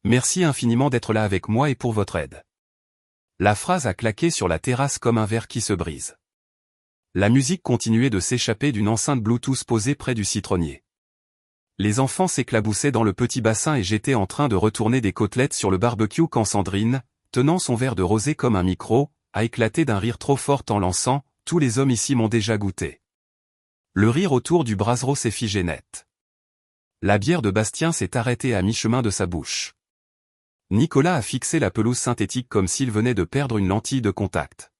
Merci infiniment d'être là avec moi et pour votre aide. La phrase a claqué sur la terrasse comme un verre qui se brise. La musique continuait de s'échapper d'une enceinte Bluetooth posée près du citronnier. Les enfants s'éclaboussaient dans le petit bassin et j'étais en train de retourner des côtelettes sur le barbecue quand Sandrine, tenant son verre de rosé comme un micro, a éclaté d'un rire trop fort en lançant « Tous les hommes ici m'ont déjà goûté ». Le rire autour du brasero s'est figé net. La bière de Bastien s'est arrêtée à mi-chemin de sa bouche. Nicolas a fixé la pelouse synthétique comme s'il venait de perdre une lentille de contact.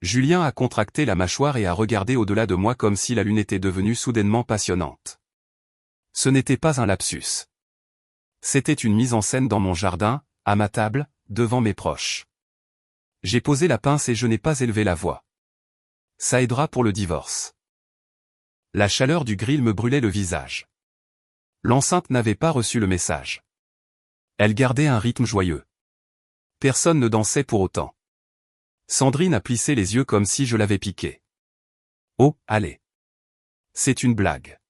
Julien a contracté la mâchoire et a regardé au-delà de moi comme si la lune était devenue soudainement passionnante. Ce n'était pas un lapsus. C'était une mise en scène dans mon jardin, à ma table, devant mes proches. J'ai posé la pince et je n'ai pas élevé la voix. Ça aidera pour le divorce. La chaleur du grill me brûlait le visage. L'enceinte n'avait pas reçu le message. Elle gardait un rythme joyeux. Personne ne dansait pour autant. Sandrine a plissé les yeux comme si je l'avais piqué. Oh, allez. C'est une blague.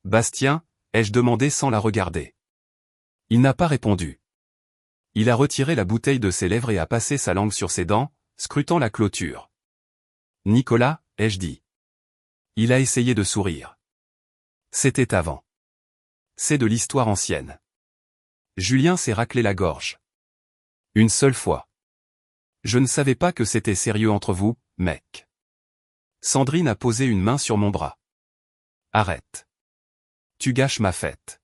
Bastien, ai-je demandé sans la regarder. Il n'a pas répondu. Il a retiré la bouteille de ses lèvres et a passé sa langue sur ses dents, scrutant la clôture. Nicolas, ai-je dit. Il a essayé de sourire. C'était avant. C'est de l'histoire ancienne. Julien s'est raclé la gorge. Une seule fois. Je ne savais pas que c'était sérieux entre vous, mec. Sandrine a posé une main sur mon bras. Arrête. Tu gâches ma fête.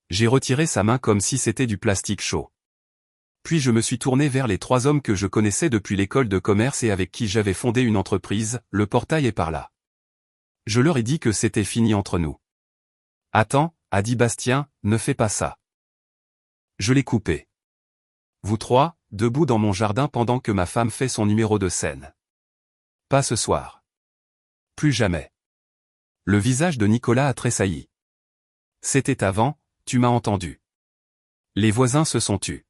J'ai retiré sa main comme si c'était du plastique chaud. Puis je me suis tourné vers les 3 hommes que je connaissais depuis l'école de commerce et avec qui j'avais fondé une entreprise, le portail est par là. Je leur ai dit que c'était fini entre nous. Attends, a dit Bastien, ne fais pas ça. Je l'ai coupé. Vous 3, debout dans mon jardin pendant que ma femme fait son numéro de scène. Pas ce soir. Plus jamais. Le visage de Nicolas a tressailli. C'était avant, tu m'as entendu. Les voisins se sont tus.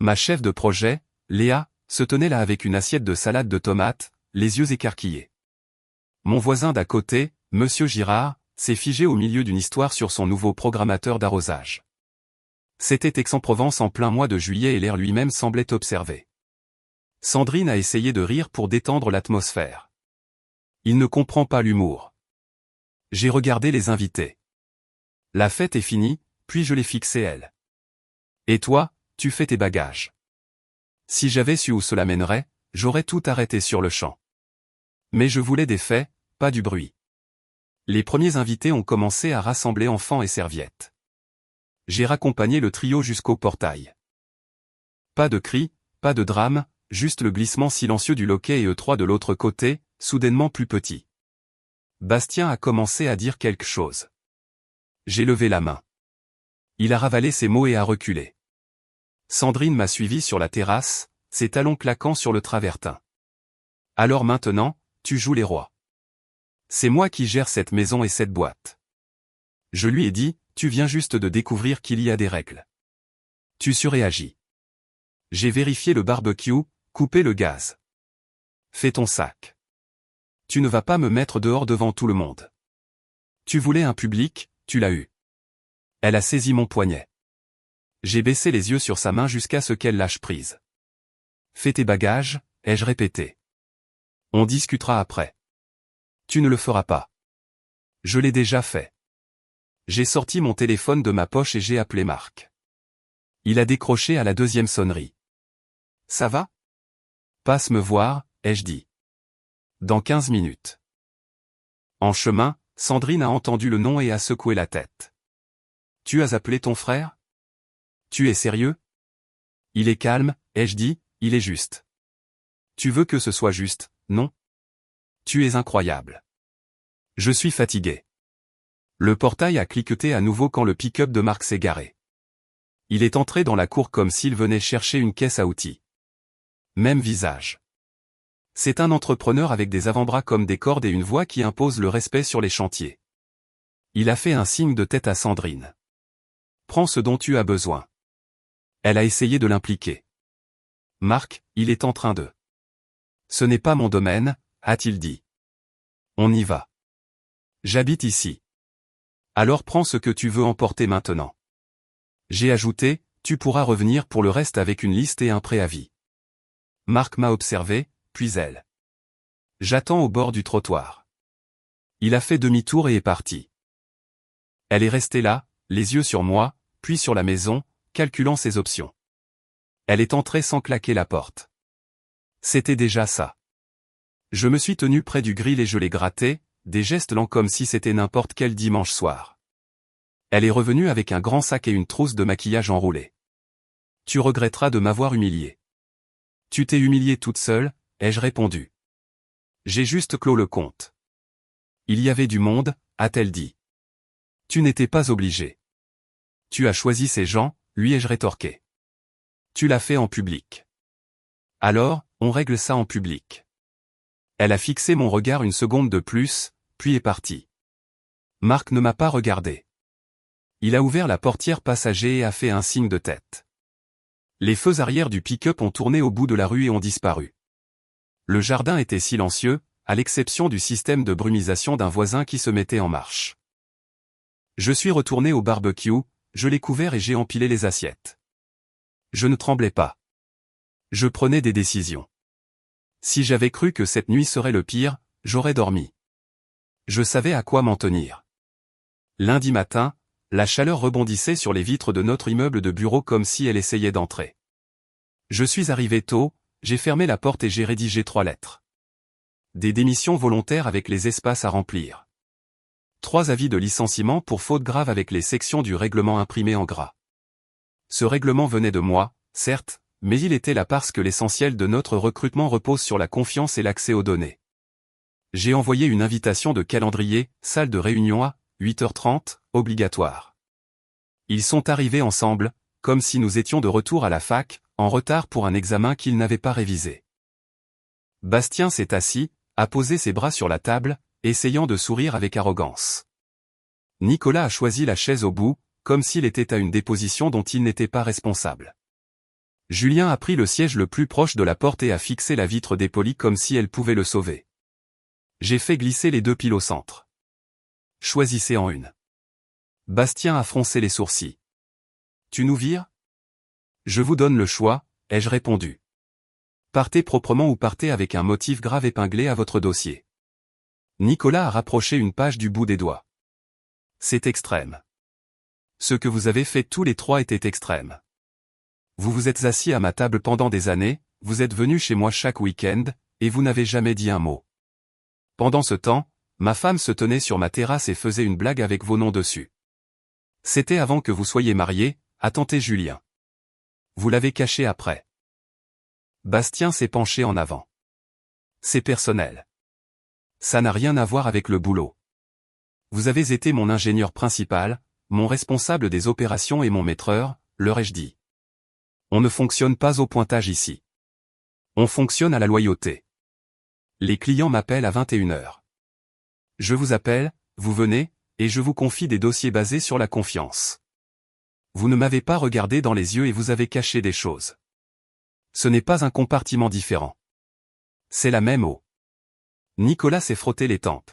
Ma chef de projet, Léa, se tenait là avec une assiette de salade de tomates, les yeux écarquillés. Mon voisin d'à côté, Monsieur Girard, s'est figé au milieu d'une histoire sur son nouveau programmateur d'arrosage. C'était Aix-en-Provence en plein mois de juillet et l'air lui-même semblait observer. Sandrine a essayé de rire pour détendre l'atmosphère. Il ne comprend pas l'humour. J'ai regardé les invités. La fête est finie, puis je l'ai fixée elle. Et toi, tu fais tes bagages. Si j'avais su où cela mènerait, j'aurais tout arrêté sur le champ. Mais je voulais des faits, pas du bruit. Les premiers invités ont commencé à rassembler enfants et serviettes. J'ai raccompagné le trio jusqu'au portail. Pas de cris, pas de drame, juste le glissement silencieux du loquet et E3 de l'autre côté, soudainement plus petit. Bastien a commencé à dire quelque chose. J'ai levé la main. Il a ravalé ses mots et a reculé. Sandrine m'a suivi sur la terrasse, ses talons claquant sur le travertin. Alors maintenant, tu joues les rois. C'est moi qui gère cette maison et cette boîte. Je lui ai dit, tu viens juste de découvrir qu'il y a des règles. Tu surréagis. J'ai vérifié le barbecue, coupé le gaz. Fais ton sac. Tu ne vas pas me mettre dehors devant tout le monde. Tu voulais un public, tu l'as eu. Elle a saisi mon poignet. J'ai baissé les yeux sur sa main jusqu'à ce qu'elle lâche prise. Fais tes bagages, ai-je répété. On discutera après. Tu ne le feras pas. Je l'ai déjà fait. J'ai sorti mon téléphone de ma poche et j'ai appelé Marc. Il a décroché à la 2e sonnerie. Ça va? Passe me voir, ai-je dit. Dans 15 minutes. En chemin, Sandrine a entendu le nom et a secoué la tête. Tu as appelé ton frère? Tu es sérieux? Il est calme, ai-je dit, il est juste. Tu veux que ce soit juste, non? Tu es incroyable. Je suis fatigué. Le portail a cliqueté à nouveau quand le pick-up de Marc s'est garé. Il est entré dans la cour comme s'il venait chercher une caisse à outils. Même visage. C'est un entrepreneur avec des avant-bras comme des cordes et une voix qui impose le respect sur les chantiers. Il a fait un signe de tête à Sandrine. Prends ce dont tu as besoin. Elle a essayé de l'impliquer. Marc, il est en train de. Ce n'est pas mon domaine, a-t-il dit. On y va. J'habite ici. Alors prends ce que tu veux emporter maintenant. J'ai ajouté, tu pourras revenir pour le reste avec une liste et un préavis. Marc m'a observé, puis elle. J'attends au bord du trottoir. Il a fait demi-tour et est parti. Elle est restée là, les yeux sur moi, puis sur la maison, calculant ses options. Elle est entrée sans claquer la porte. C'était déjà ça. Je me suis tenu près du grill et je l'ai gratté, des gestes lents comme si c'était n'importe quel dimanche soir. Elle est revenue avec un grand sac et une trousse de maquillage enroulée. Tu regretteras de m'avoir humilié. Tu t'es humiliée toute seule, ai-je répondu. J'ai juste clos le compte. Il y avait du monde, a-t-elle dit. Tu n'étais pas obligé. Tu as choisi ces gens, lui ai-je rétorqué. Tu l'as fait en public. Alors, on règle ça en public. Elle a fixé mon regard une seconde de plus, puis est partie. Marc ne m'a pas regardé. Il a ouvert la portière passager et a fait un signe de tête. Les feux arrière du pick-up ont tourné au bout de la rue et ont disparu. Le jardin était silencieux, à l'exception du système de brumisation d'un voisin qui se mettait en marche. Je suis retourné au barbecue, je l'ai couvert et j'ai empilé les assiettes. Je ne tremblais pas. Je prenais des décisions. Si j'avais cru que cette nuit serait le pire, j'aurais dormi. Je savais à quoi m'en tenir. Lundi matin, la chaleur rebondissait sur les vitres de notre immeuble de bureau comme si elle essayait d'entrer. Je suis arrivé tôt, j'ai fermé la porte et j'ai rédigé 3 lettres. Des démissions volontaires avec les espaces à remplir. 3 avis de licenciement pour faute grave avec les sections du règlement imprimées en gras. Ce règlement venait de moi, certes, mais il était là parce que l'essentiel de notre recrutement repose sur la confiance et l'accès aux données. J'ai envoyé une invitation de calendrier, salle de réunion à 8h30, obligatoire. Ils sont arrivés ensemble, comme si nous étions de retour à la fac, en retard pour un examen qu'ils n'avaient pas révisé. Bastien s'est assis, a posé ses bras sur la table, essayant de sourire avec arrogance. Nicolas a choisi la chaise au bout, comme s'il était à une déposition dont il n'était pas responsable. Julien a pris le siège le plus proche de la porte et a fixé la vitre dépolie comme si elle pouvait le sauver. J'ai fait glisser les 2 piles au centre. Choisissez en une. Bastien a froncé les sourcils. Tu nous vires ? Je vous donne le choix, ai-je répondu. Partez proprement ou partez avec un motif grave épinglé à votre dossier. Nicolas a rapproché une page du bout des doigts. C'est extrême. Ce que vous avez fait tous les 3 était extrême. Vous vous êtes assis à ma table pendant des années, vous êtes venu chez moi chaque week-end, et vous n'avez jamais dit un mot. Pendant ce temps, ma femme se tenait sur ma terrasse et faisait une blague avec vos noms dessus. C'était avant que vous soyez mariés, a tenté Julien. Vous l'avez caché après. Bastien s'est penché en avant. C'est personnel. Ça n'a rien à voir avec le boulot. Vous avez été mon ingénieur principal, mon responsable des opérations et mon maîtreur, leur ai-je dit. On ne fonctionne pas au pointage ici. On fonctionne à la loyauté. Les clients m'appellent à 21h. Je vous appelle, vous venez, et je vous confie des dossiers basés sur la confiance. Vous ne m'avez pas regardé dans les yeux et vous avez caché des choses. Ce n'est pas un compartiment différent. C'est la même eau. Nicolas s'est frotté les tempes.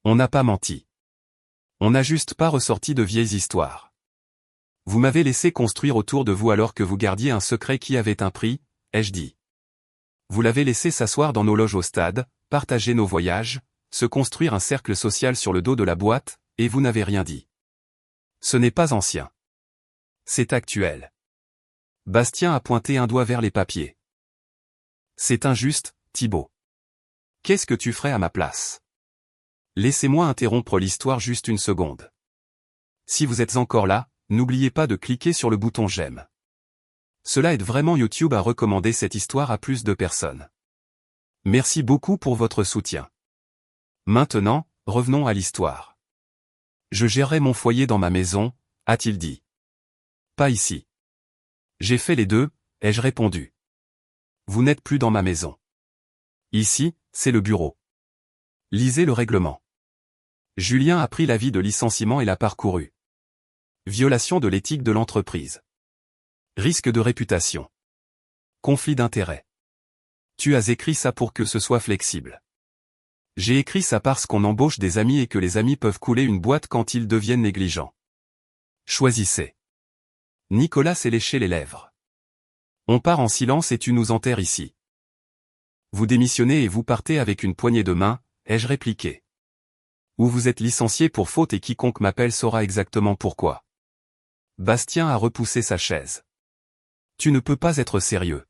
On n'a pas menti. On n'a juste pas ressorti de vieilles histoires. Vous m'avez laissé construire autour de vous alors que vous gardiez un secret qui avait un prix, ai-je dit. Vous l'avez laissé s'asseoir dans nos loges au stade, partager nos voyages, se construire un cercle social sur le dos de la boîte, et vous n'avez rien dit. Ce n'est pas ancien. C'est actuel. Bastien a pointé un doigt vers les papiers. C'est injuste, Thibaut. Qu'est-ce que tu ferais à ma place? Laissez-moi interrompre l'histoire juste une seconde. Si vous êtes encore là, n'oubliez pas de cliquer sur le bouton j'aime. Cela aide vraiment YouTube à recommander cette histoire à plus de personnes. Merci beaucoup pour votre soutien. Maintenant, revenons à l'histoire. Je gérerai mon foyer dans ma maison, a-t-il dit. Pas ici. J'ai fait les 2, ai-je répondu. Vous n'êtes plus dans ma maison. Ici, c'est le bureau. Lisez le règlement. Julien a pris l'avis de licenciement et l'a parcouru. Violation de l'éthique de l'entreprise. Risque de réputation. Conflit d'intérêts. Tu as écrit ça pour que ce soit flexible. J'ai écrit ça parce qu'on embauche des amis et que les amis peuvent couler une boîte quand ils deviennent négligents. Choisissez. Nicolas s'est léché les lèvres. On part en silence et tu nous enterres ici. Vous démissionnez et vous partez avec une poignée de main, ai-je répliqué. Ou vous êtes licencié pour faute et quiconque m'appelle saura exactement pourquoi. Bastien a repoussé sa chaise. Tu ne peux pas être sérieux.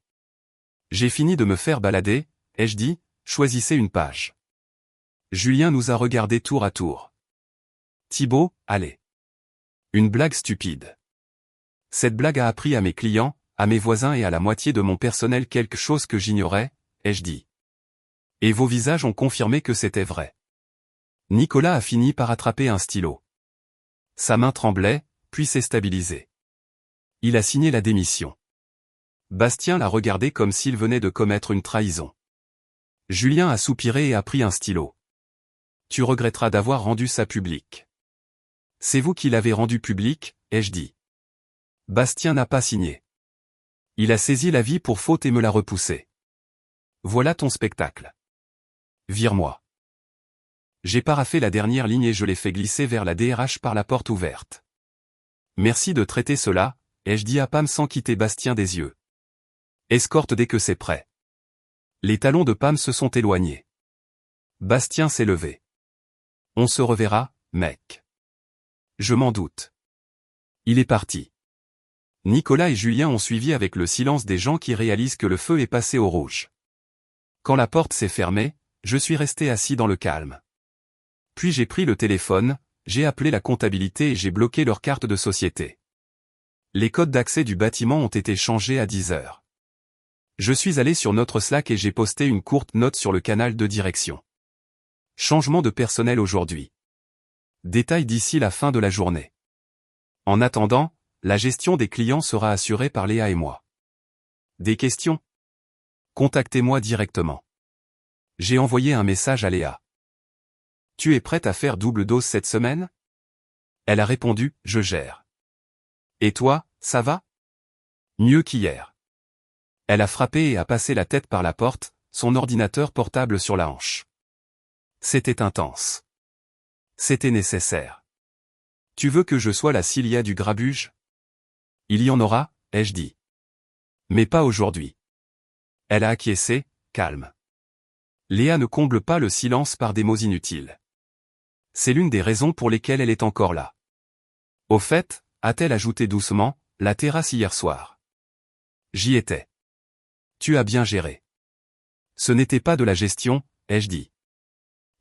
J'ai fini de me faire balader, ai-je dit, choisissez une page. Julien nous a regardés tour à tour. Thibaut, allez. Une blague stupide. Cette blague a appris à mes clients, à mes voisins et à la moitié de mon personnel quelque chose que j'ignorais, ai-je dit. Et vos visages ont confirmé que c'était vrai. Nicolas a fini par attraper un stylo. Sa main tremblait, puis s'est stabilisée. Il a signé la démission. Bastien l'a regardé comme s'il venait de commettre une trahison. Julien a soupiré et a pris un stylo. Tu regretteras d'avoir rendu ça public. C'est vous qui l'avez rendu public, ai-je dit. Bastien n'a pas signé. Il a saisi la vie pour faute et me l'a repoussé. Voilà ton spectacle. Vire-moi. J'ai paraphé la dernière ligne et je l'ai fait glisser vers la DRH par la porte ouverte. Merci de traiter cela, ai-je dit à Pam sans quitter Bastien des yeux. Escorte dès que c'est prêt. Les talons de Pam se sont éloignés. Bastien s'est levé. On se reverra, mec. Je m'en doute. Il est parti. Nicolas et Julien ont suivi avec le silence des gens qui réalisent que le feu est passé au rouge. Quand la porte s'est fermée, je suis resté assis dans le calme. Puis j'ai pris le téléphone, j'ai appelé la comptabilité et j'ai bloqué leur carte de société. Les codes d'accès du bâtiment ont été changés à 10 heures. Je suis allé sur notre Slack et j'ai posté une courte note sur le canal de direction. Changement de personnel aujourd'hui. Détail d'ici la fin de la journée. En attendant, la gestion des clients sera assurée par Léa et moi. Des questions? Contactez-moi directement. J'ai envoyé un message à Léa. Tu es prête à faire double dose cette semaine? Elle a répondu, je gère. Et toi, ça va? Mieux qu'hier. Elle a frappé et a passé la tête par la porte, son ordinateur portable sur la hanche. C'était intense. C'était nécessaire. Tu veux que je sois la Cilia du grabuge? Il y en aura, ai-je dit. Mais pas aujourd'hui. Elle a acquiescé, calme. Léa ne comble pas le silence par des mots inutiles. C'est l'une des raisons pour lesquelles elle est encore là. Au fait, a-t-elle ajouté doucement, la terrasse hier soir. J'y étais. Tu as bien géré. Ce n'était pas de la gestion, ai-je dit.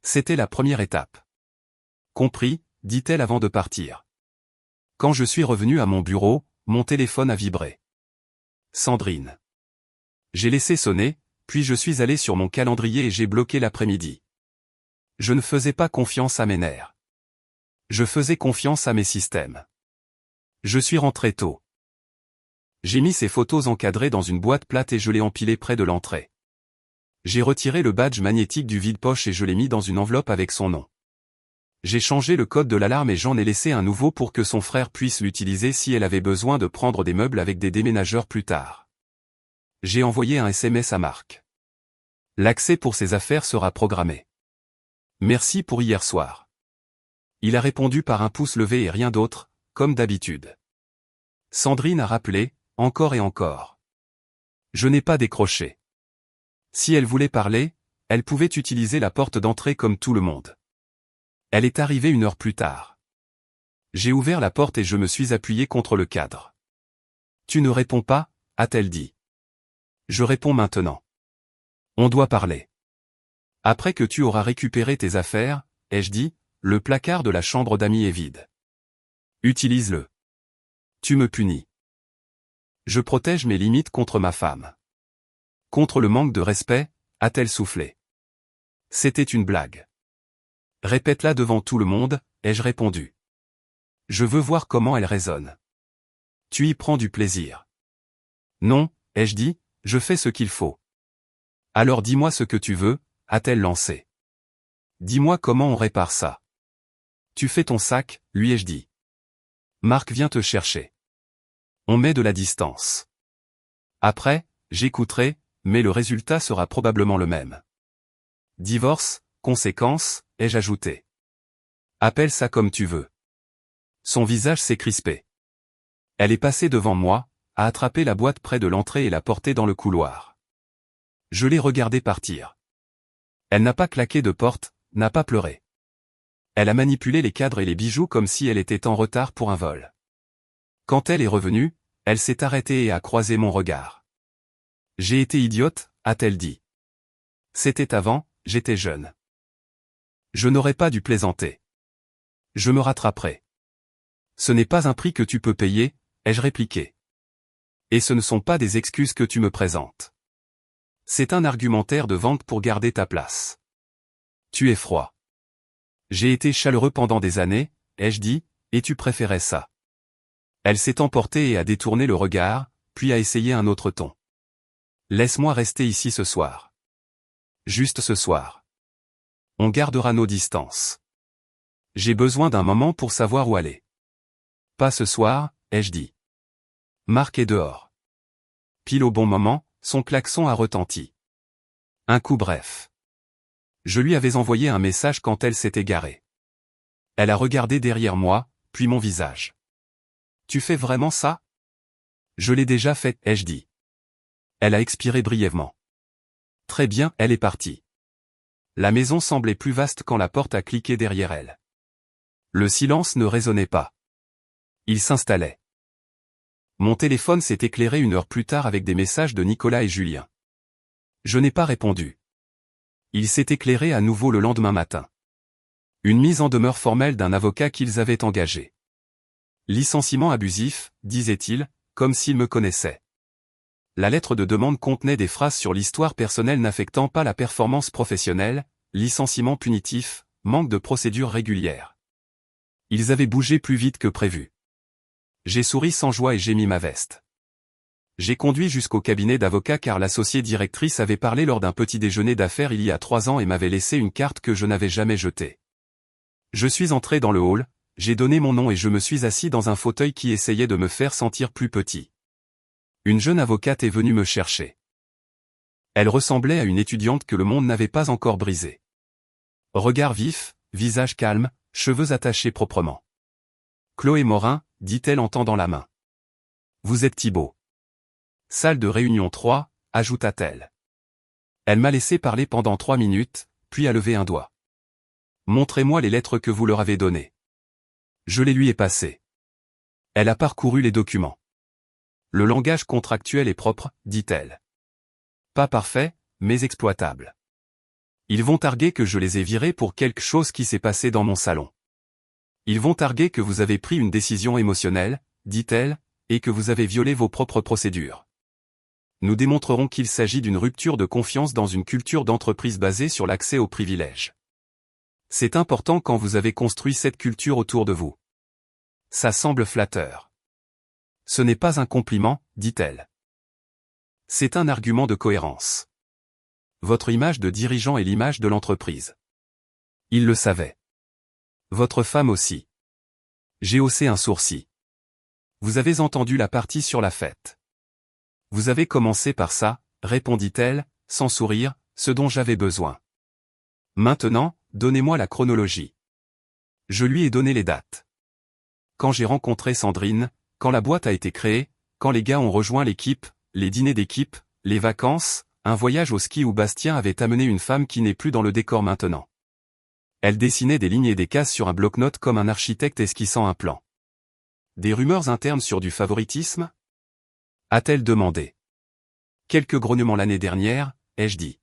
C'était la première étape. Compris, dit-elle avant de partir. Quand je suis revenu à mon bureau, mon téléphone a vibré. Sandrine. J'ai laissé sonner, puis je suis allé sur mon calendrier et j'ai bloqué l'après-midi. Je ne faisais pas confiance à mes nerfs. Je faisais confiance à mes systèmes. Je suis rentré tôt. J'ai mis ces photos encadrées dans une boîte plate et je l'ai empilée près de l'entrée. J'ai retiré le badge magnétique du vide-poche et je l'ai mis dans une enveloppe avec son nom. J'ai changé le code de l'alarme et j'en ai laissé un nouveau pour que son frère puisse l'utiliser si elle avait besoin de prendre des meubles avec des déménageurs plus tard. J'ai envoyé un SMS à Marc. L'accès pour ses affaires sera programmé. Merci pour hier soir. Il a répondu par un pouce levé et rien d'autre, comme d'habitude. Sandrine a rappelé, encore et encore. Je n'ai pas décroché. Si elle voulait parler, elle pouvait utiliser la porte d'entrée comme tout le monde. Elle est arrivée 1 heure plus tard. J'ai ouvert la porte et je me suis appuyé contre le cadre. Tu ne réponds pas, a-t-elle dit. Je réponds maintenant. On doit parler. Après que tu auras récupéré tes affaires, ai-je dit, le placard de la chambre d'amis est vide. Utilise-le. Tu me punis. Je protège mes limites contre ma femme. Contre le manque de respect, a-t-elle soufflé. C'était une blague. Répète-la devant tout le monde, ai-je répondu. Je veux voir comment elle résonne. Tu y prends du plaisir. Non, ai-je dit, je fais ce qu'il faut. Alors dis-moi ce que tu veux, a-t-elle lancé. Dis-moi comment on répare ça. Tu fais ton sac, lui ai-je dit. Marc vient te chercher. On met de la distance. Après, j'écouterai, mais le résultat sera probablement le même. Divorce, conséquence, ai-je ajouté. Appelle ça comme tu veux. Son visage s'est crispé. Elle est passée devant moi, a attrapé la boîte près de l'entrée et l'a portée dans le couloir. Je l'ai regardée partir. Elle n'a pas claqué de porte, n'a pas pleuré. Elle a manipulé les cadres et les bijoux comme si elle était en retard pour un vol. Quand elle est revenue, elle s'est arrêtée et a croisé mon regard. J'ai été idiote, a-t-elle dit. C'était avant, j'étais jeune. Je n'aurais pas dû plaisanter. Je me rattraperai. Ce n'est pas un prix que tu peux payer, ai-je répliqué. Et ce ne sont pas des excuses que tu me présentes. C'est un argumentaire de vente pour garder ta place. Tu es froid. J'ai été chaleureux pendant des années, ai-je dit, et tu préférais ça. Elle s'est emportée et a détourné le regard, puis a essayé un autre ton. Laisse-moi rester ici ce soir. Juste ce soir. On gardera nos distances. J'ai besoin d'un moment pour savoir où aller. Pas ce soir, ai-je dit. Marc est dehors. Pile au bon moment, son klaxon a retenti. Un coup bref. Je lui avais envoyé un message quand elle s'était garée. Elle a regardé derrière moi, puis mon visage. Tu fais vraiment ça? Je l'ai déjà fait, ai-je dit. Elle a expiré brièvement. Très bien, elle est partie. La maison semblait plus vaste quand la porte a cliqué derrière elle. Le silence ne résonnait pas. Il s'installait. Mon téléphone s'est éclairé 1 heure plus tard avec des messages de Nicolas et Julien. Je n'ai pas répondu. Il s'est éclairé à nouveau le lendemain matin. Une mise en demeure formelle d'un avocat qu'ils avaient engagé. Licenciement abusif, disait-il, comme s'il me connaissait. La lettre de demande contenait des phrases sur l'histoire personnelle n'affectant pas la performance professionnelle, licenciement punitif, manque de procédure régulière. Ils avaient bougé plus vite que prévu. J'ai souri sans joie et j'ai mis ma veste. J'ai conduit jusqu'au cabinet d'avocat car l'associée directrice avait parlé lors d'un petit déjeuner d'affaires il y a 3 ans et m'avait laissé une carte que je n'avais jamais jetée. Je suis entré dans le hall, j'ai donné mon nom et je me suis assis dans un fauteuil qui essayait de me faire sentir plus petit. Une jeune avocate est venue me chercher. Elle ressemblait à une étudiante que le monde n'avait pas encore brisée. Regard vif, visage calme, cheveux attachés proprement. Chloé Morin, dit-elle en tendant la main. Vous êtes Thibault. Salle de réunion 3, ajouta-t-elle. Elle m'a laissé parler pendant 3 minutes, puis a levé un doigt. Montrez-moi les lettres que vous leur avez données. Je les lui ai passées. Elle a parcouru les documents. Le langage contractuel est propre, dit-elle. Pas parfait, mais exploitable. Ils vont targuer que je les ai virés pour quelque chose qui s'est passé dans mon salon. Ils vont targuer que vous avez pris une décision émotionnelle, dit-elle, et que vous avez violé vos propres procédures. Nous démontrerons qu'il s'agit d'une rupture de confiance dans une culture d'entreprise basée sur l'accès aux privilèges. C'est important quand vous avez construit cette culture autour de vous. Ça semble flatteur. Ce n'est pas un compliment, dit-elle. C'est un argument de cohérence. Votre image de dirigeant est l'image de l'entreprise. Il le savait. Votre femme aussi. J'ai haussé un sourcil. Vous avez entendu la partie sur la fête. Vous avez commencé par ça, répondit-elle, sans sourire, ce dont j'avais besoin. Maintenant, donnez-moi la chronologie. Je lui ai donné les dates. Quand j'ai rencontré Sandrine, quand la boîte a été créée, quand les gars ont rejoint l'équipe, les dîners d'équipe, les vacances, un voyage au ski où Bastien avait amené une femme qui n'est plus dans le décor maintenant. Elle dessinait des lignes et des cases sur un bloc-notes comme un architecte esquissant un plan. Des rumeurs internes sur du favoritisme? A-t-elle demandé. Quelques grognements l'année dernière, ai-je dit.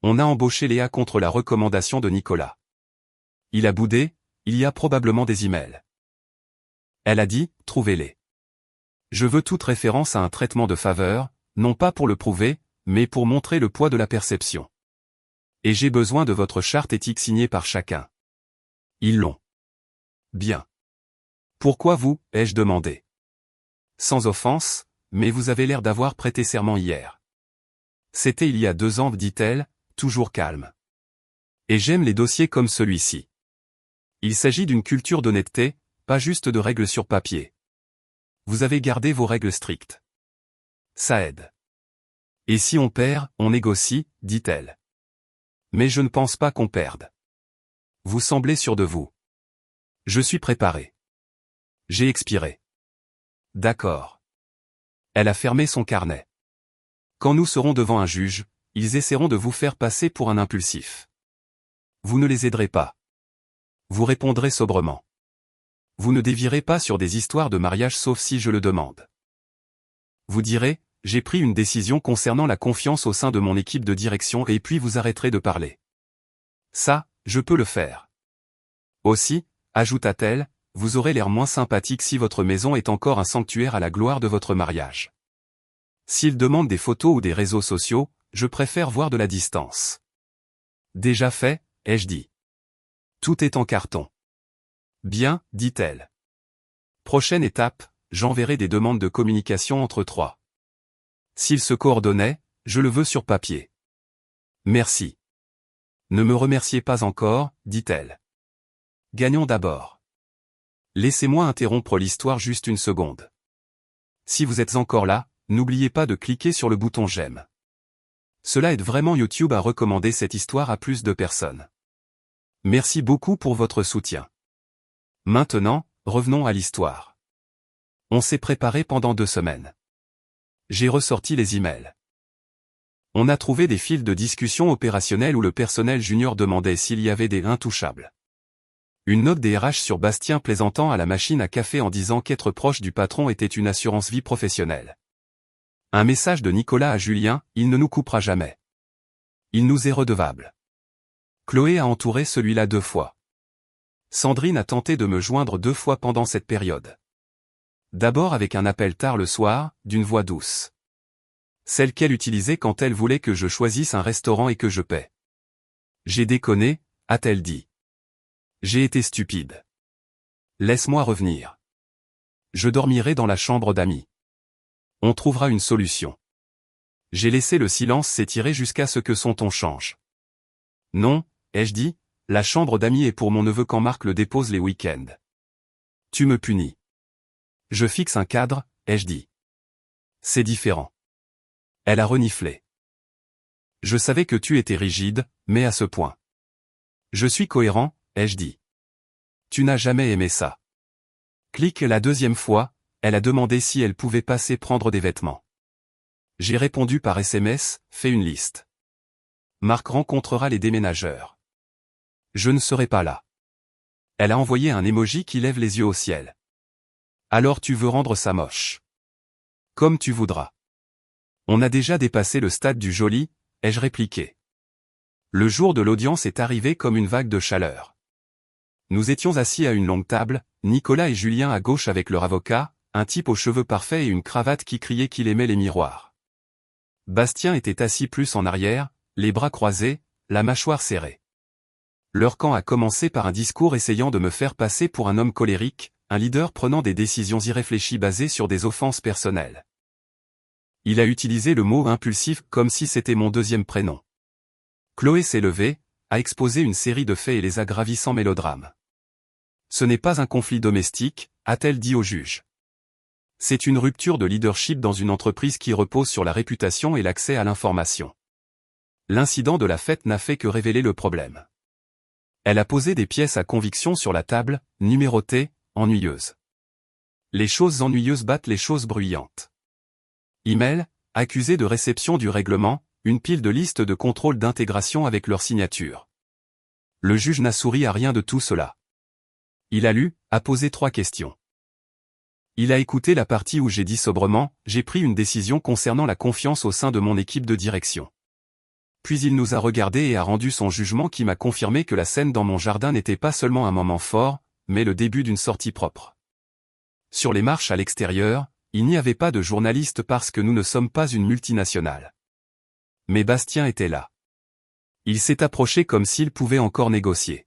On a embauché Léa contre la recommandation de Nicolas. Il a boudé, il y a probablement des emails. Elle a dit, trouvez-les. Je veux toute référence à un traitement de faveur, non pas pour le prouver, mais pour montrer le poids de la perception. Et j'ai besoin de votre charte éthique signée par chacun. Ils l'ont. Bien. Pourquoi vous, ai-je demandé. Sans offense, mais vous avez l'air d'avoir prêté serment hier. C'était il y a 2 ans, dit-elle, toujours calme. Et j'aime les dossiers comme celui-ci. Il s'agit d'une culture d'honnêteté, pas juste de règles sur papier. Vous avez gardé vos règles strictes. Ça aide. Et si on perd, on négocie, dit-elle. Mais je ne pense pas qu'on perde. Vous semblez sûr de vous. Je suis préparé. J'ai expiré. D'accord. Elle a fermé son carnet. Quand nous serons devant un juge, ils essaieront de vous faire passer pour un impulsif. Vous ne les aiderez pas. Vous répondrez sobrement. Vous ne dévierez pas sur des histoires de mariage sauf si je le demande. Vous direz, j'ai pris une décision concernant la confiance au sein de mon équipe de direction et puis vous arrêterez de parler. Ça, je peux le faire. Aussi, ajouta-t-elle, vous aurez l'air moins sympathique si votre maison est encore un sanctuaire à la gloire de votre mariage. S'ils demandent des photos ou des réseaux sociaux, je préfère voir de la distance. Déjà fait, ai-je dit. Tout est en carton. Bien, dit-elle. Prochaine étape, j'enverrai des demandes de communication entre trois. S'ils se coordonnaient, je le veux sur papier. Merci. Ne me remerciez pas encore, dit-elle. Gagnons d'abord. Laissez-moi interrompre l'histoire juste une seconde. Si vous êtes encore là, n'oubliez pas de cliquer sur le bouton j'aime. Cela aide vraiment YouTube à recommander cette histoire à plus de personnes. Merci beaucoup pour votre soutien. Maintenant, revenons à l'histoire. On s'est préparé pendant 2 semaines. J'ai ressorti les emails. On a trouvé des fils de discussion opérationnels où le personnel junior demandait s'il y avait des intouchables. Une note des RH sur Bastien plaisantant à la machine à café en disant qu'être proche du patron était une assurance vie professionnelle. Un message de Nicolas à Julien, il ne nous coupera jamais. Il nous est redevable. Chloé a entouré celui-là 2 fois. Sandrine a tenté de me joindre 2 fois pendant cette période. D'abord avec un appel tard le soir, d'une voix douce. Celle qu'elle utilisait quand elle voulait que je choisisse un restaurant et que je paie. J'ai déconné, a-t-elle dit. J'ai été stupide. Laisse-moi revenir. Je dormirai dans la chambre d'amis. On trouvera une solution. J'ai laissé le silence s'étirer jusqu'à ce que son ton change. Non, ai-je dit, la chambre d'amis est pour mon neveu quand Marc le dépose les week-ends. Tu me punis. Je fixe un cadre, ai-je dit. C'est différent. Elle a reniflé. Je savais que tu étais rigide, mais à ce point. Je suis cohérent, ai-je dit. Tu n'as jamais aimé ça. Clique la 2e fois, elle a demandé si elle pouvait passer prendre des vêtements. J'ai répondu par SMS, fais une liste. Marc rencontrera les déménageurs. Je ne serai pas là. Elle a envoyé un emoji qui lève les yeux au ciel. Alors tu veux rendre ça moche. Comme tu voudras. On a déjà dépassé le stade du joli, ai-je répliqué. Le jour de l'audience est arrivé comme une vague de chaleur. Nous étions assis à une longue table, Nicolas et Julien à gauche avec leur avocat, un type aux cheveux parfaits et une cravate qui criait qu'il aimait les miroirs. Bastien était assis plus en arrière, les bras croisés, la mâchoire serrée. Leur camp a commencé par un discours essayant de me faire passer pour un homme colérique, un leader prenant des décisions irréfléchies basées sur des offenses personnelles. Il a utilisé le mot impulsif comme si c'était mon 2e prénom. Chloé s'est levée, a exposé une série de faits et les a gravis sans mélodrame. Ce n'est pas un conflit domestique, a-t-elle dit au juge. C'est une rupture de leadership dans une entreprise qui repose sur la réputation et l'accès à l'information. L'incident de la fête n'a fait que révéler le problème. Elle a posé des pièces à conviction sur la table, numérotées, ennuyeuses. Les choses ennuyeuses battent les choses bruyantes. Email, accusé de réception du règlement, une pile de listes de contrôle d'intégration avec leur signature. Le juge n'a souri à rien de tout cela. Il a lu, a posé 3 questions. Il a écouté la partie où j'ai dit sobrement, j'ai pris une décision concernant la confiance au sein de mon équipe de direction. Puis il nous a regardés et a rendu son jugement qui m'a confirmé que la scène dans mon jardin n'était pas seulement un moment fort, mais le début d'une sortie propre. Sur les marches à l'extérieur, il n'y avait pas de journalistes parce que nous ne sommes pas une multinationale. Mais Bastien était là. Il s'est approché comme s'il pouvait encore négocier.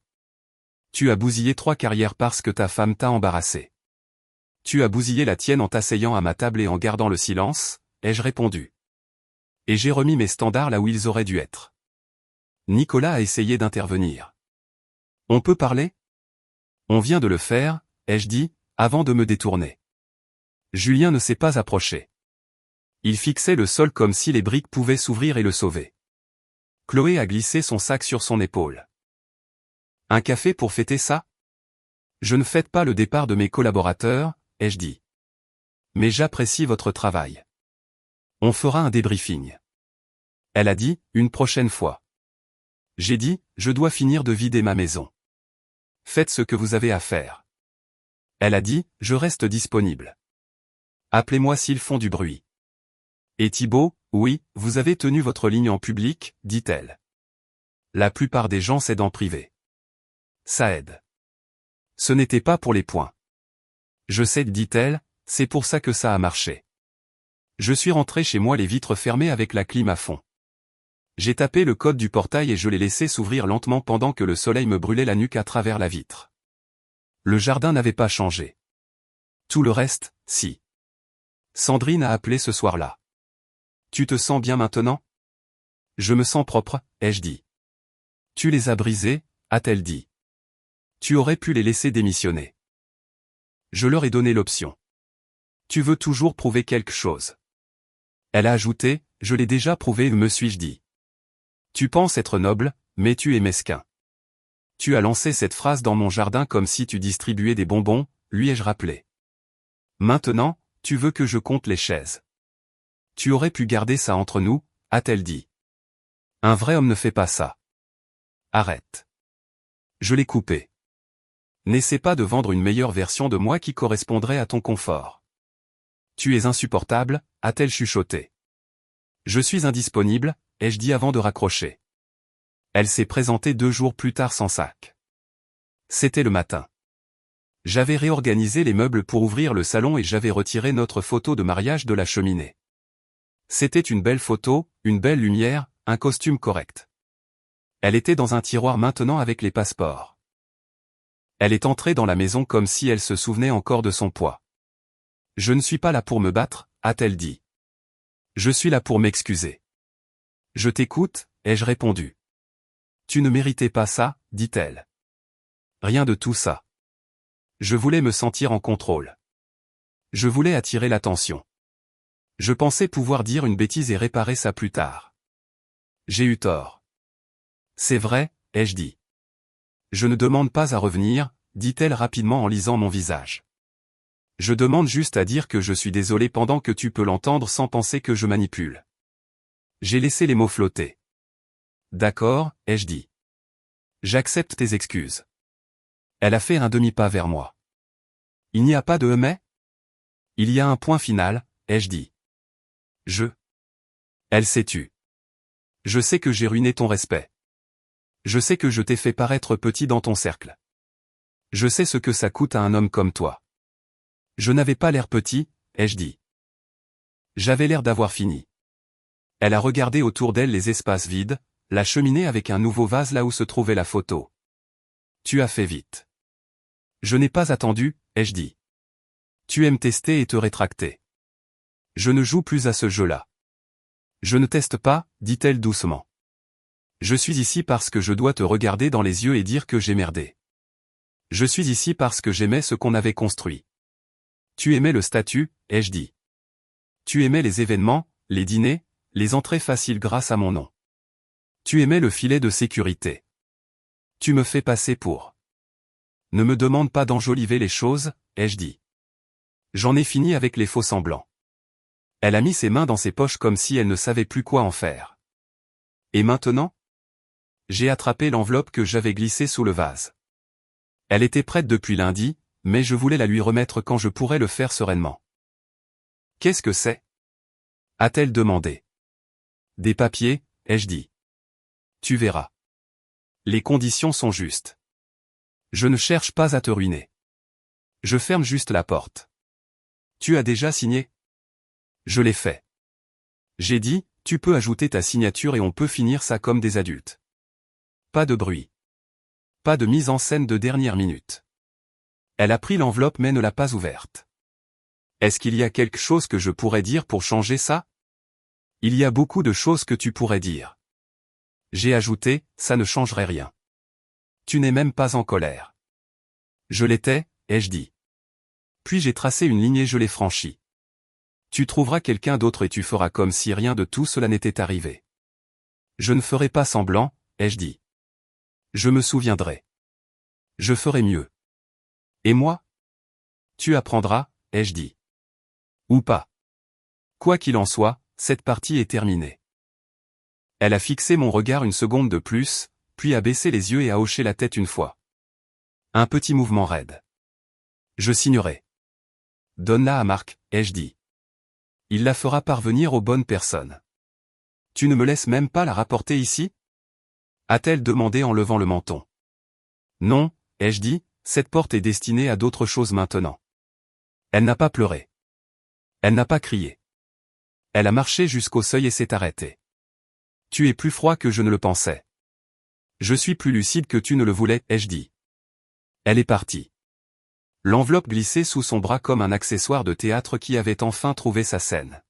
Tu as bousillé 3 carrières parce que ta femme t'a embarrassé. Tu as bousillé la tienne en t'asseyant à ma table et en gardant le silence, ai-je répondu. Et j'ai remis mes standards là où ils auraient dû être. Nicolas a essayé d'intervenir. On peut parler ? On vient de le faire, ai-je dit, avant de me détourner. Julien ne s'est pas approché. Il fixait le sol comme si les briques pouvaient s'ouvrir et le sauver. Chloé a glissé son sac sur son épaule. Un café pour fêter ça ? Je ne fête pas le départ de mes collaborateurs, ai-je dit. mais j'apprécie votre travail. On fera un débriefing. Elle a dit, une prochaine fois. J'ai dit, je dois finir de vider ma maison. Faites ce que vous avez à faire. Elle a dit, je reste disponible. Appelez-moi s'ils font du bruit. Et Thibaut, oui, vous avez tenu votre ligne en public, dit-elle. La plupart des gens cèdent en privé. Ça aide. Ce n'était pas pour les points. Je sais, dit-elle, c'est pour ça que ça a marché. Je suis rentré chez moi les vitres fermées avec la clim à fond. J'ai tapé le code du portail et je l'ai laissé s'ouvrir lentement pendant que le soleil me brûlait la nuque à travers la vitre. Le jardin n'avait pas changé. Tout le reste, si. Sandrine a appelé ce soir-là. Tu te sens bien maintenant? Je me sens propre, ai-je dit. Tu les as brisés, a-t-elle dit. Tu aurais pu les laisser démissionner. Je leur ai donné l'option. Tu veux toujours prouver quelque chose. Elle a ajouté, je l'ai déjà prouvé, me suis-je dit. Tu penses être noble, mais tu es mesquin. Tu as lancé cette phrase dans mon jardin comme si tu distribuais des bonbons, lui ai-je rappelé. Maintenant, tu veux que je compte les chaises. Tu aurais pu garder ça entre nous, a-t-elle dit. Un vrai homme ne fait pas ça. Arrête. Je l'ai coupé. N'essaie pas de vendre une meilleure version de moi qui correspondrait à ton confort. Tu es insupportable, a-t-elle chuchoté. Je suis indisponible, ai-je dit avant de raccrocher. Elle s'est présentée 2 jours plus tard sans sac. C'était le matin. J'avais réorganisé les meubles pour ouvrir le salon et j'avais retiré notre photo de mariage de la cheminée. C'était une belle photo, une belle lumière, un costume correct. Elle était dans un tiroir maintenant avec les passeports. Elle est entrée dans la maison comme si elle se souvenait encore de son poids. Je ne suis pas là pour me battre, a-t-elle dit. Je suis là pour m'excuser. Je t'écoute, ai-je répondu. Tu ne méritais pas ça, dit-elle. Rien de tout ça. Je voulais me sentir en contrôle. Je voulais attirer l'attention. Je pensais pouvoir dire une bêtise et réparer ça plus tard. J'ai eu tort. C'est vrai, ai-je dit. Je ne demande pas à revenir, dit-elle rapidement en lisant mon visage. Je demande juste à dire que je suis désolé pendant que tu peux l'entendre sans penser que je manipule. J'ai laissé les mots flotter. D'accord, ai-je dit. J'accepte tes excuses. Elle a fait un demi-pas vers moi. Il n'y a pas de mais? Il y a un point final, ai-je dit. Elle s'est tue. Je sais que j'ai ruiné ton respect. Je sais que je t'ai fait paraître petit dans ton cercle. Je sais ce que ça coûte à un homme comme toi. Je n'avais pas l'air petit, ai-je dit. J'avais l'air d'avoir fini. Elle a regardé autour d'elle les espaces vides, la cheminée avec un nouveau vase là où se trouvait la photo. Tu as fait vite. Je n'ai pas attendu, ai-je dit. Tu aimes tester et te rétracter. Je ne joue plus à ce jeu-là. Je ne teste pas, dit-elle doucement. Je suis ici parce que je dois te regarder dans les yeux et dire que j'ai merdé. Je suis ici parce que j'aimais ce qu'on avait construit. Tu aimais le statut, ai-je dit. Tu aimais les événements, les dîners, les entrées faciles grâce à mon nom. Tu aimais le filet de sécurité. Tu me fais passer pour. Ne me demande pas d'enjoliver les choses, ai-je dit. J'en ai fini avec les faux semblants. Elle a mis ses mains dans ses poches comme si elle ne savait plus quoi en faire. Et maintenant? J'ai attrapé l'enveloppe que j'avais glissée sous le vase. Elle était prête depuis lundi, mais je voulais la lui remettre quand je pourrais le faire sereinement. Qu'est-ce que c'est? A-t-elle demandé. Des papiers, ai-je dit. Tu verras. Les conditions sont justes. Je ne cherche pas à te ruiner. Je ferme juste la porte. Tu as déjà signé? Je l'ai fait. J'ai dit, tu peux ajouter ta signature et on peut finir ça comme des adultes. Pas de bruit. Pas de mise en scène de dernière minute. Elle a pris l'enveloppe mais ne l'a pas ouverte. Est-ce qu'il y a quelque chose que je pourrais dire pour changer ça? Il y a beaucoup de choses que tu pourrais dire. J'ai ajouté, ça ne changerait rien. Tu n'es même pas en colère. Je l'étais, ai-je dit. Puis j'ai tracé une ligne et je l'ai franchie. Tu trouveras quelqu'un d'autre et tu feras comme si rien de tout cela n'était arrivé. Je ne ferai pas semblant, ai-je dit. Je me souviendrai. Je ferai mieux. Et moi? Tu apprendras, ai-je dit. Ou pas. Quoi qu'il en soit, cette partie est terminée. Elle a fixé mon regard une seconde de plus, puis a baissé les yeux et a hoché la tête une fois. Un petit mouvement raide. Je signerai. Donne-la à Marc, ai-je dit. Il la fera parvenir aux bonnes personnes. Tu ne me laisses même pas la rapporter ici? A-t-elle demandé en levant le menton. Non, ai-je dit, cette porte est destinée à d'autres choses maintenant. Elle n'a pas pleuré. Elle n'a pas crié. Elle a marché jusqu'au seuil et s'est arrêtée. Tu es plus froid que je ne le pensais. Je suis plus lucide que tu ne le voulais, ai-je dit. Elle est partie. L'enveloppe glissait sous son bras comme un accessoire de théâtre qui avait enfin trouvé sa scène.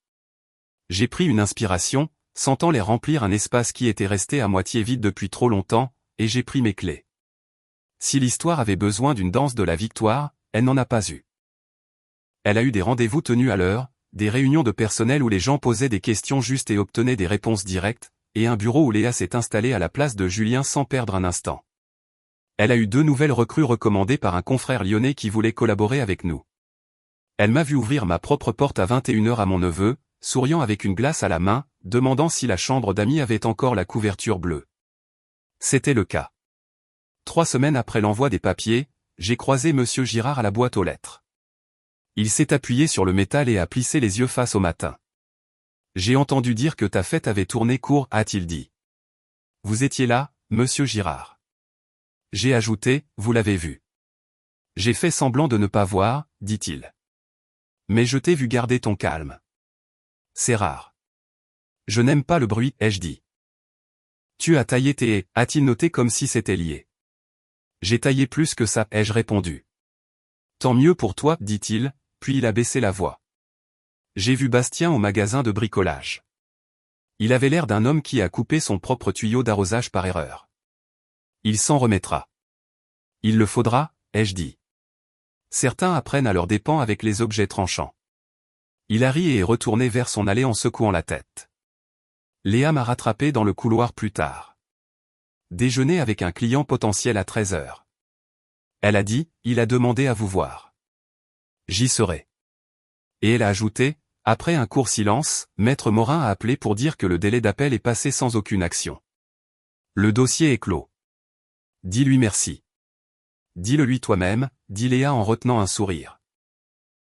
J'ai pris une inspiration, sentant les remplir un espace qui était resté à moitié vide depuis trop longtemps, et j'ai pris mes clés. Si l'histoire avait besoin d'une danse de la victoire, elle n'en a pas eu. Elle a eu des rendez-vous tenus à l'heure, des réunions de personnel où les gens posaient des questions justes et obtenaient des réponses directes, et un bureau où Léa s'est installée à la place de Julien sans perdre un instant. Elle a eu 2 nouvelles recrues recommandées par un confrère lyonnais qui voulait collaborer avec nous. Elle m'a vu ouvrir ma propre porte à 21h à mon neveu, souriant avec une glace à la main, demandant si la chambre d'amis avait encore la couverture bleue. C'était le cas. 3 semaines après l'envoi des papiers, j'ai croisé Monsieur Girard à la boîte aux lettres. Il s'est appuyé sur le métal et a plissé les yeux face au matin. J'ai entendu dire que ta fête avait tourné court, a-t-il dit. Vous étiez là, Monsieur Girard. J'ai ajouté, vous l'avez vu. J'ai fait semblant de ne pas voir, dit-il. Mais je t'ai vu garder ton calme. C'est rare. Je n'aime pas le bruit, ai-je dit. Tu as taillé tes haies, a-t-il noté comme si c'était lié. J'ai taillé plus que ça, ai-je répondu. Tant mieux pour toi, dit-il, puis il a baissé la voix. J'ai vu Bastien au magasin de bricolage. Il avait l'air d'un homme qui a coupé son propre tuyau d'arrosage par erreur. Il s'en remettra. Il le faudra, ai-je dit. Certains apprennent à leurs dépens avec les objets tranchants. Il a ri et est retourné vers son allée en secouant la tête. Léa m'a rattrapé dans le couloir plus tard. Déjeuner avec un client potentiel à 13h. Elle a dit, il a demandé à vous voir. J'y serai. Et elle a ajouté, après un court silence, Maître Morin a appelé pour dire que le délai d'appel est passé sans aucune action. Le dossier est clos. Dis-lui merci. Dis-le lui toi-même, dit Léa en retenant un sourire.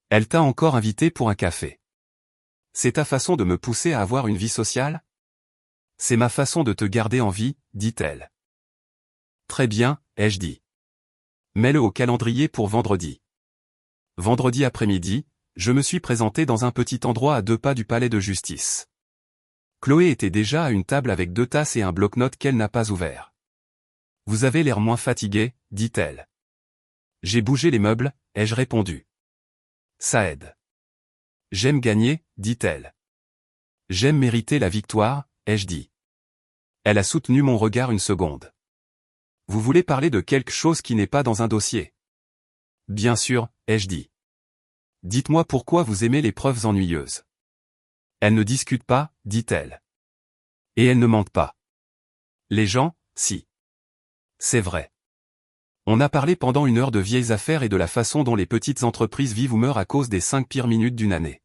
Elle t'a encore invité pour un café. C'est ta façon de me pousser à avoir une vie sociale? C'est ma façon de te garder en vie, dit-elle. Très bien, ai-je dit. Mets-le au calendrier pour vendredi. Vendredi après-midi, je me suis présenté dans un petit endroit à 2 pas du palais de justice. Chloé était déjà à une table avec 2 tasses et un bloc-notes qu'elle n'a pas ouvert. Vous avez l'air moins fatigué, dit-elle. J'ai bougé les meubles, ai-je répondu. Ça aide. J'aime gagner, dit-elle. J'aime mériter la victoire, ai-je dit. Elle a soutenu mon regard une seconde. Vous voulez parler de quelque chose qui n'est pas dans un dossier? Bien sûr, ai-je dit. Dites-moi pourquoi vous aimez les preuves ennuyeuses. Elles ne discutent pas, dit-elle. Et elles ne mentent pas. Les gens, si. C'est vrai. On a parlé pendant 1 heure de vieilles affaires et de la façon dont les petites entreprises vivent ou meurent à cause des 5 pires minutes d'une année.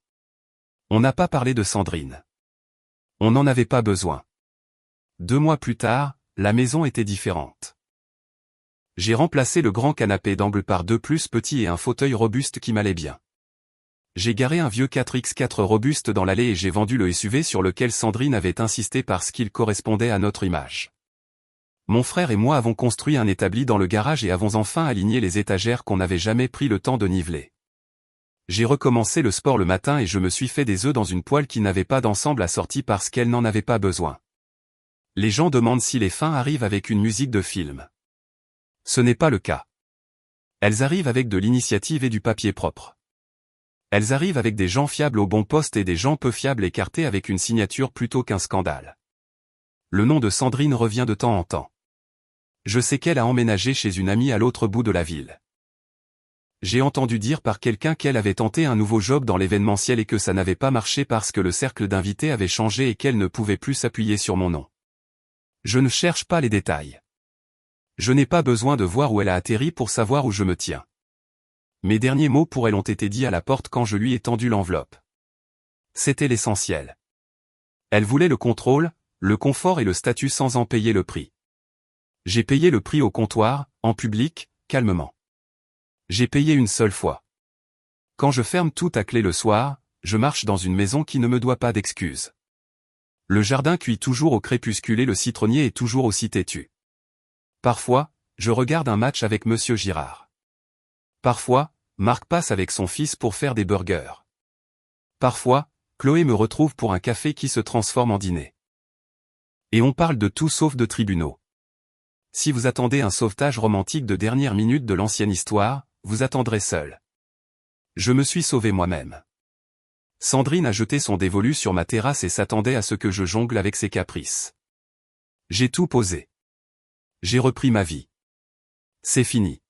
On n'a pas parlé de Sandrine. On n'en avait pas besoin. 2 mois plus tard, la maison était différente. J'ai remplacé le grand canapé d'angle par 2 plus petits et un fauteuil robuste qui m'allait bien. J'ai garé un vieux 4x4 robuste dans l'allée et j'ai vendu le SUV sur lequel Sandrine avait insisté parce qu'il correspondait à notre image. Mon frère et moi avons construit un établi dans le garage et avons enfin aligné les étagères qu'on n'avait jamais pris le temps de niveler. J'ai recommencé le sport le matin et je me suis fait des œufs dans une poêle qui n'avait pas d'ensemble assorti parce qu'elle n'en avait pas besoin. Les gens demandent si les fins arrivent avec une musique de film. Ce n'est pas le cas. Elles arrivent avec de l'initiative et du papier propre. Elles arrivent avec des gens fiables au bon poste et des gens peu fiables écartés avec une signature plutôt qu'un scandale. Le nom de Sandrine revient de temps en temps. Je sais qu'elle a emménagé chez une amie à l'autre bout de la ville. J'ai entendu dire par quelqu'un qu'elle avait tenté un nouveau job dans l'événementiel et que ça n'avait pas marché parce que le cercle d'invités avait changé et qu'elle ne pouvait plus s'appuyer sur mon nom. Je ne cherche pas les détails. Je n'ai pas besoin de voir où elle a atterri pour savoir où je me tiens. Mes derniers mots pour elle ont été dits à la porte quand je lui ai tendu l'enveloppe. C'était l'essentiel. Elle voulait le contrôle, le confort et le statut sans en payer le prix. J'ai payé le prix au comptoir, en public, calmement. J'ai payé une seule fois. Quand je ferme tout à clé le soir, je marche dans une maison qui ne me doit pas d'excuses. Le jardin cuit toujours au crépuscule et le citronnier est toujours aussi têtu. Parfois, je regarde un match avec Monsieur Girard. Parfois, Marc passe avec son fils pour faire des burgers. Parfois, Chloé me retrouve pour un café qui se transforme en dîner. Et on parle de tout sauf de tribunaux. Si vous attendez un sauvetage romantique de dernière minute de l'ancienne histoire, vous attendrez seul. Je me suis sauvé moi-même. Sandrine a jeté son dévolu sur ma terrasse et s'attendait à ce que je jongle avec ses caprices. J'ai tout posé. J'ai repris ma vie. C'est fini.